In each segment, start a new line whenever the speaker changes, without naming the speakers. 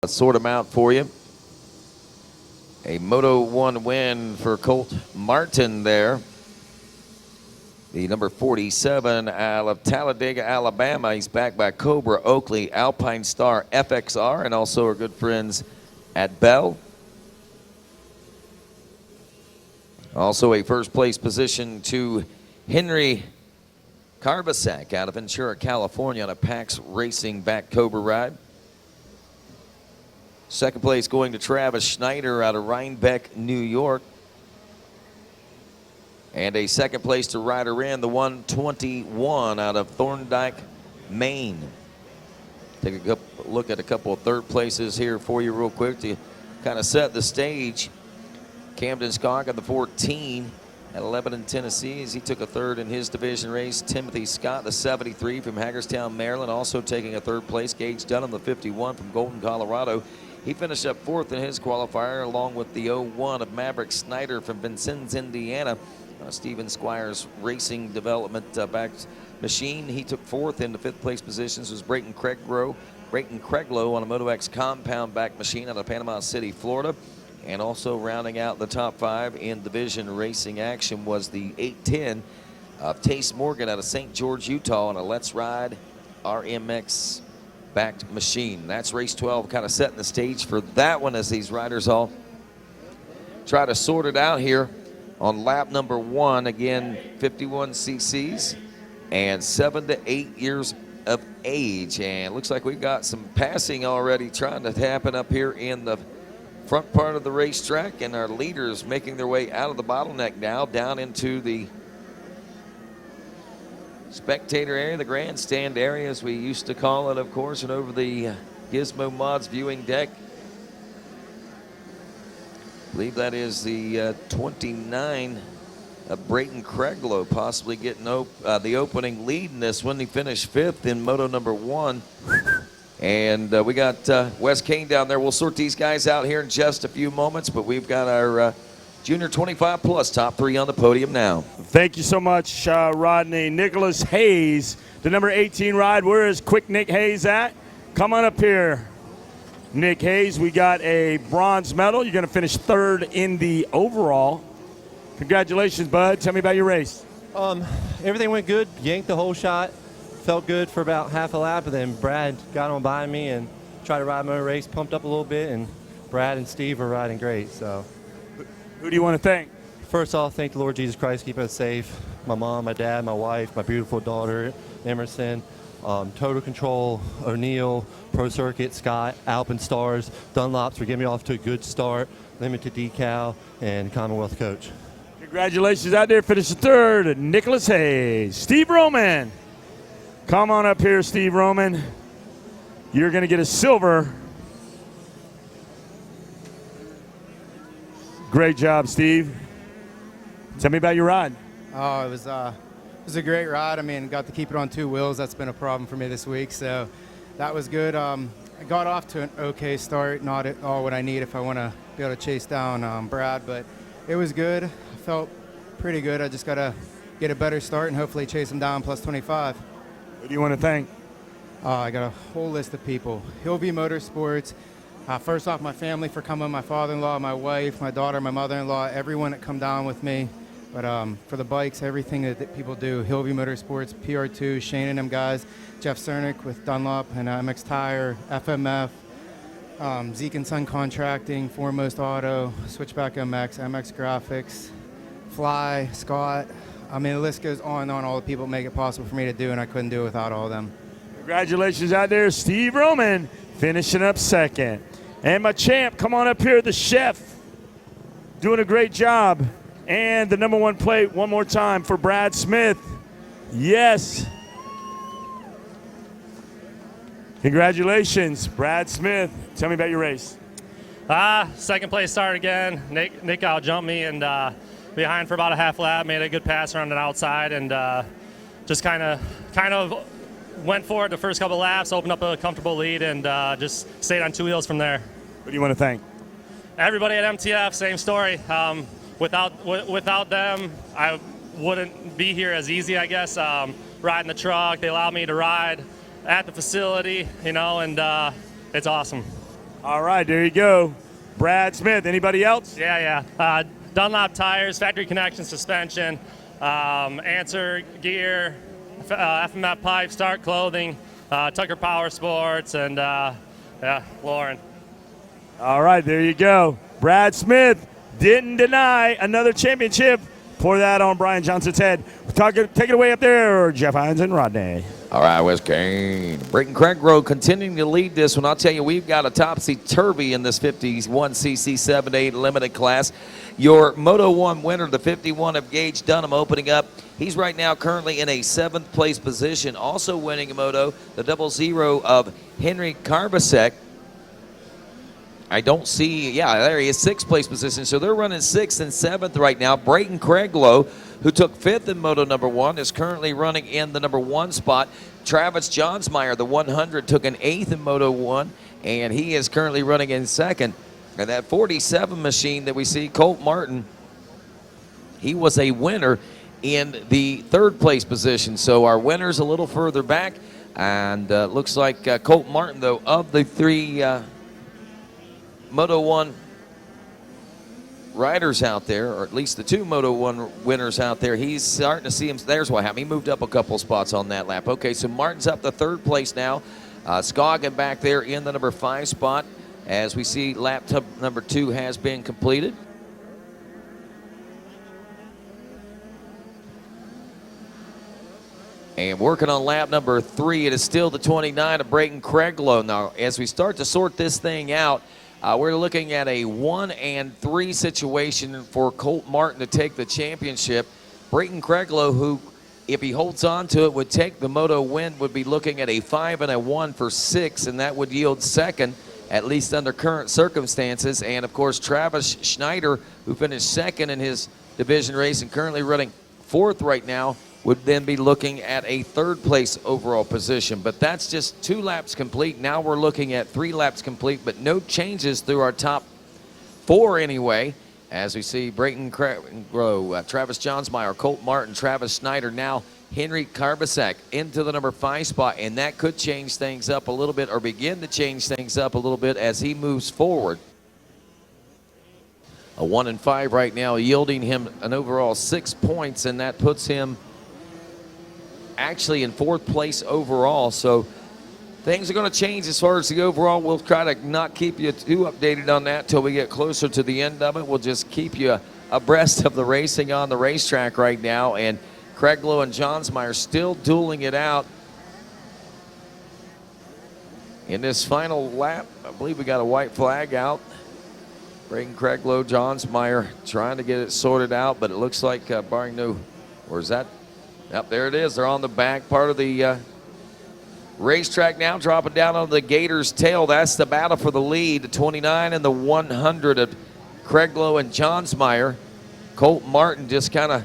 Let's sort them out for you. A Moto 1 win for Colt Martin there. The number 47 out of Talladega, Alabama. He's backed by Cobra, Oakley, Alpine Star, FXR, and also our good friends at Bell. Also a first place position to Henry Carvasack out of Ventura, California on a PAX Racing back Cobra ride. Second place going to Travis Schneider out of Rhinebeck, New York. And a second place to Ryder in the 121 out of Thorndike, Maine. Take a look at a couple of third places here for you real quick to kind of set the stage. Camden Scott got the 14 at Lebanon, Tennessee, as he took a third in his division race. Timothy Scott, the 73 from Hagerstown, Maryland, also taking a third place. Gage Dunham, the 51 from Golden, Colorado. He finished up fourth in his qualifier, along with the 01 of Maverick Snyder from Vincennes, Indiana. Stephen Squires Racing Development backed machine. He took fourth into fifth place positions. Was Brayton Craiglow on a Moto X compound back machine out of Panama City, Florida. And also rounding out the top five in division racing action was the 810 of Tace Morgan out of St. George, Utah on a Let's Ride RMX backed machine. That's race 12, kind of setting the stage for that one as these riders all try to sort it out here on lap number 1. Again, 51 cc's and 7 to 8 years of age. And looks like we've got some passing already trying to happen up here in the front part of the racetrack, and our leaders making their way out of the bottleneck now down into the spectator area, the grandstand area as we used to call it, of course, and over the Gizmo Mods viewing deck. I believe that is the 29 of Brayton Craiglow possibly getting the opening lead in this one. He finished fifth in Moto number 1. And we got Wes Kane down there. We'll sort these guys out here in just a few moments, but we've got our Junior 25 plus top 3 on the podium now.
Thank you so much, Rodney. Nicholas Hayes, the number 18 ride. Where is Quick Nick Hayes at? Come on up here. Nick Hayes, we got a bronze medal. You're going to finish third in the overall. Congratulations, bud. Tell me about your race.
Everything went good. Yanked the whole shot. Felt good for about half a lap, and then Brad got on by me and tried to ride my race, pumped up a little bit, and Brad and Steve are riding great. So,
who do you want to thank?
First off, thank the Lord Jesus Christ, keep us safe. My mom, my dad, my wife, my beautiful daughter, Emerson, Total Control, O'Neill, Pro Circuit, Scott, Alpine Stars, Dunlops for getting me off to a good start, Limited Decal, and Commonwealth Coach.
Congratulations out there, finishing third, Nicholas Hayes. Steve Roman. Come on up here, Steve Roman. You're going to get a silver. Great job, Steve. Tell me about your ride.
Oh, it was a great ride. I mean, got to keep it on 2 wheels. That's been a problem for me this week, so that was good. I got off to an okay start, not at all what I need if I want to be able to chase down Brad, but it was good. I felt pretty good. I just got to get a better start and hopefully chase him down plus 25.
Who do you want to thank?
I got a whole list of people. Hillview Motorsports. First off, my family for coming, my father-in-law, my wife, my daughter, my mother-in-law, everyone that come down with me. But for the bikes, everything that people do, Hillview Motorsports, PR2, Shane and them guys, Jeff Cernick with Dunlop and MX Tire, FMF, Zeke and Son Contracting, Foremost Auto, Switchback MX, MX Graphics, Fly, Scott. I mean, the list goes on and on, all the people that make it possible for me to do, and I couldn't do it without all of them.
Congratulations out there, Steve Roman, finishing up second. And my champ, come on up here, the chef, doing a great job. And the number 1 plate one more time for Brad Smith. Yes. Congratulations, Brad Smith. Tell me about your race.
Second place start again. Nick out-jumped me and behind for about a half lap, made a good pass around the outside, and just kind of went for it the first couple laps, opened up a comfortable lead, and just stayed on 2 wheels from there.
Who do you want to thank?
Everybody at MTF, same story. Without them, I wouldn't be here as easy, I guess. Riding the truck, they allowed me to ride at the facility, and it's awesome.
All right, there you go. Brad Smith. Anybody else?
Yeah. Dunlop tires, factory connection suspension, Answer gear, FMF pipe, Start clothing, Tucker Power Sports, and Lauren.
All right, there you go. Brad Smith didn't deny another championship. Pour that on Brian Johnson's head. Take it away up there, Jeff Hines and Rodney.
All right, Wes Kane. Brayton Craiggrove continuing to lead this one. I'll tell you, we've got a topsy-turvy in this 51cc 7-8 limited class. Your Moto 1 winner, the 51 of Gage Dunham, opening up. He's right now currently in a 7th place position. Also winning a Moto, the 00 of Henry Karbasek. I don't see, there he is, 6th place position. So they're running 6th and 7th right now. Brayton Craiglow, who took 5th in Moto number 1, is currently running in the number 1 spot. Travis Johnsmeyer, the 100, took an 8th in Moto 1, and he is currently running in 2nd. And that 47 machine that we see, Colt Martin, he was a winner in the 3rd place position. So our winner's a little further back, and looks like Colt Martin, though, of the 3 Moto 1 riders out there, or at least the 2 Moto 1 winners out there, he's starting to see him. There's what happened. He moved up a couple spots on that lap. Okay, so Martin's up to 3rd place now. Scoggin back there in the number 5 spot. As we see, lap number 2 has been completed. And working on lap number 3, it is still the 29 of Brayton Craiglow. Now, as we start to sort this thing out, we're looking at a 1 and 3 situation for Colt Martin to take the championship. Brayton Craiglow, who, if he holds on to it, would take the Moto win, would be looking at a 5 and a 1 for 6, and that would yield 2nd, at least under current circumstances. And, of course, Travis Schneider, who finished 2nd in his division race and currently running 4th right now, would then be looking at a 3rd place overall position. But that's just 2 laps complete. Now we're looking at 3 laps complete, but no changes through our top 4 anyway. As we see Brayton Craiglow, Travis Johnsmeyer, Colt Martin, Travis Schneider, now Henry Karbasek into the number 5 spot, and that could change things up a little bit, or begin to change things up a little bit as he moves forward. A 1 and 5 right now, yielding him an overall 6 points, and that puts him actually in 4th place overall. So things are going to change as far as the overall. We'll try to not keep you too updated on that till we get closer to the end of it. We'll just keep you abreast of the racing on the racetrack right now. And Craiglow and Johnsmeyer still dueling it out in this final lap. I believe we got a white flag out. Brayton Craiglow, Johnsmeyer trying to get it sorted out, but it looks like barring no, where's that? Yep, there it is. They're on the back part of the racetrack now, dropping down on the Gator's tail. That's the battle for the lead. The 29 and the 100 of Craiglow and Johnsmeyer. Colt Martin just kind of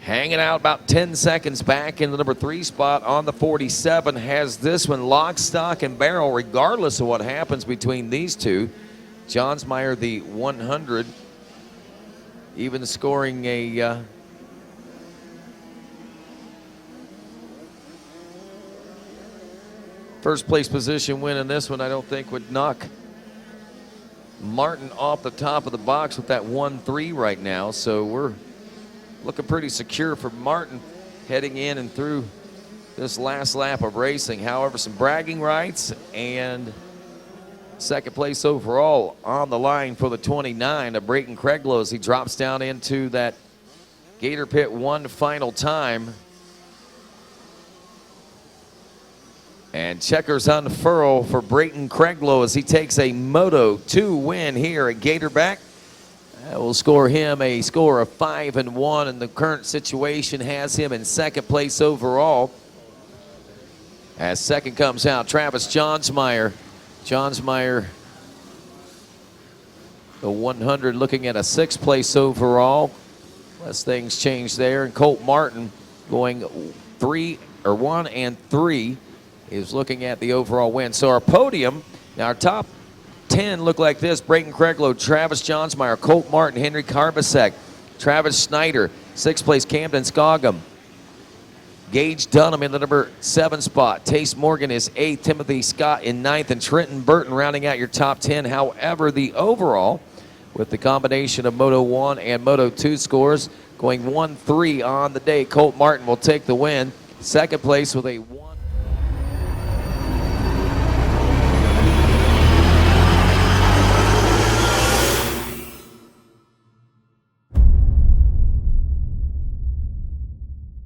hanging out about 10 seconds back in the number 3 spot on the 47. Has this one lock, stock, and barrel regardless of what happens between these two. Johnsmeyer, the 100, even scoring a first place position win in this one. I don't think would knock Martin off the top of the box with that 1-3 right now. So we're looking pretty secure for Martin heading in and through this last lap of racing. However, some bragging rights and 2nd place overall on the line for the 29 of Brayton Craiglow as he drops down into that Gator pit one final time. And checkers unfurl for Brayton Craiglow as he takes a Moto 2 win here at Gatorback. That will score him a score of 5 and 1, and the current situation has him in 2nd place overall. As 2nd comes out, Travis Johnsmeyer. Johnsmeyer, the 100, looking at a 6th place overall. Unless things change there. And Colt Martin going 1 and 3. Is looking at the overall win. So our podium, now our top 10 look like this. Brayton Craiglow, Travis Johnsmeyer, Colt Martin, Henry Karbasek, Travis Schneider, 6th place Camden Scoggum, Gage Dunham in the number 7 spot. Tace Morgan is 8th. Timothy Scott in 9th. And Trenton Burton rounding out your top 10. However, the overall, with the combination of Moto 1 and Moto 2 scores, going 1-3 on the day. Colt Martin will take the win. Second place with a